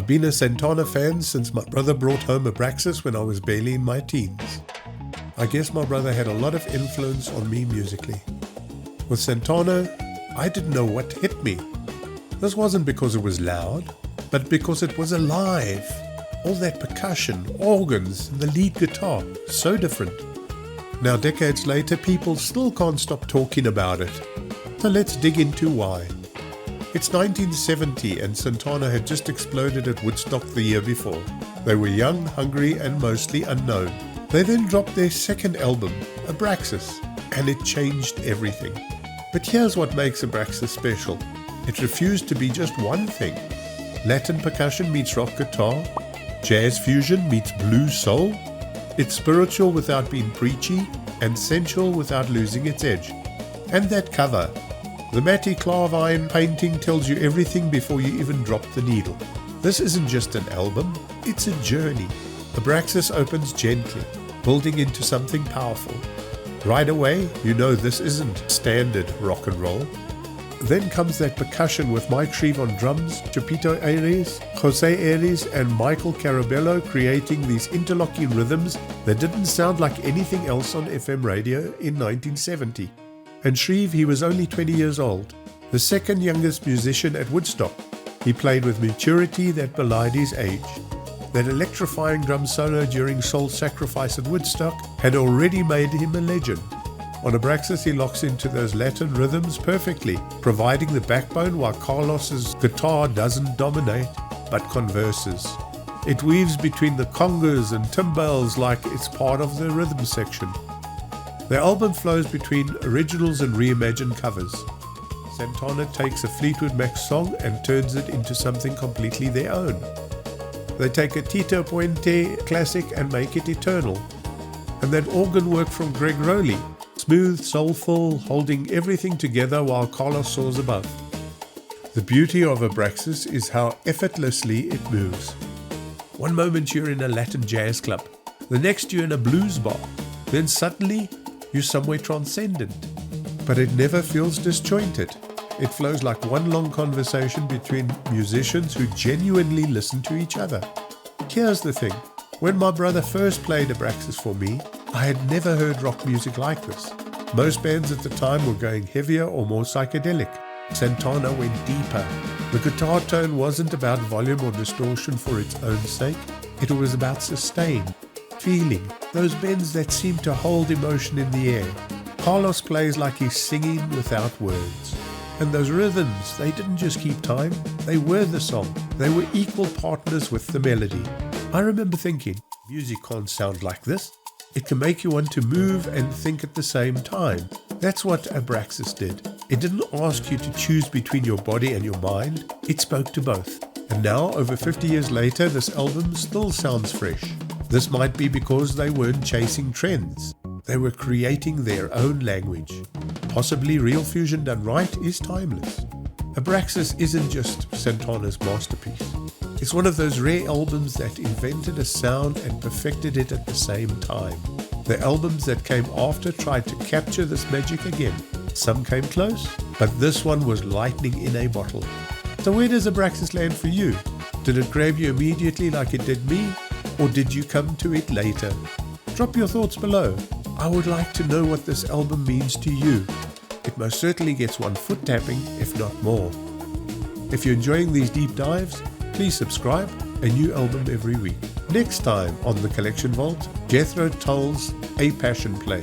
I've been a Santana fan since my brother brought home Abraxas when I was barely in my teens. I guess my brother had a lot of influence on me musically. With Santana, I didn't know what hit me. This wasn't because it was loud, but because it was alive. All that percussion, organs, and the lead guitar, so different. Now, decades later, people still can't stop talking about it. So let's dig into why. It's 1970 and Santana had just exploded at Woodstock the year before. They were young, hungry, and mostly unknown. They then dropped their second album, Abraxas, and it changed everything. But here's what makes Abraxas special. It refused to be just one thing. Latin percussion meets rock guitar, jazz fusion meets blues soul. It's spiritual without being preachy, and sensual without losing its edge. And that cover. The Mati Klarwein painting tells you everything before you even drop the needle. This isn't just an album, it's a journey. Abraxas opens gently, building into something powerful. Right away, you know this isn't standard rock and roll. Then comes that percussion with Mike Shrieve on drums, Chapito Aries, Jose Aries and Michael Carabello creating these interlocking rhythms that didn't sound like anything else on FM radio in 1970. And Shrieve, he was only 20 years old, the second youngest musician at Woodstock. He played with maturity that belied his age. That electrifying drum solo during Soul Sacrifice at Woodstock had already made him a legend. On Abraxas, he locks into those Latin rhythms perfectly, providing the backbone while Carlos's guitar doesn't dominate, but converses. It weaves between the congas and timbales like it's part of the rhythm section. The album flows between originals and reimagined covers. Santana takes a Fleetwood Mac song and turns it into something completely their own. They take a Tito Puente classic and make it eternal. And that organ work from Gregg Rolie, smooth, soulful, holding everything together while Carlos soars above. The beauty of Abraxas is how effortlessly it moves. One moment you're in a Latin jazz club, the next you're in a blues bar, then suddenly you're somewhere transcendent. But it never feels disjointed. It flows like one long conversation between musicians who genuinely listen to each other. Here's the thing. When my brother first played Abraxas for me, I had never heard rock music like this. Most bands at the time were going heavier or more psychedelic. Santana went deeper. The guitar tone wasn't about volume or distortion for its own sake. It was about sustain, feeling, those bends that seem to hold emotion in the air. Carlos plays like he's singing without words. And those rhythms, they didn't just keep time, they were the song. They were equal partners with the melody. I remember thinking, music can't sound like this. It can make you want to move and think at the same time. That's what Abraxas did. It didn't ask you to choose between your body and your mind. It spoke to both. And now, over 50 years later, this album still sounds fresh. This might be because they weren't chasing trends. They were creating their own language. Possibly real fusion done right is timeless. Abraxas isn't just Santana's masterpiece. It's one of those rare albums that invented a sound and perfected it at the same time. The albums that came after tried to capture this magic again. Some came close, but this one was lightning in a bottle. So where does Abraxas land for you? Did it grab you immediately like it did me? Or did you come to it later? Drop your thoughts below. I would like to know what this album means to you. It most certainly gets one foot tapping, if not more. If you're enjoying these deep dives, please subscribe. A new album every week. Next time on The Collection Vault, Jethro Tull's A Passion Play.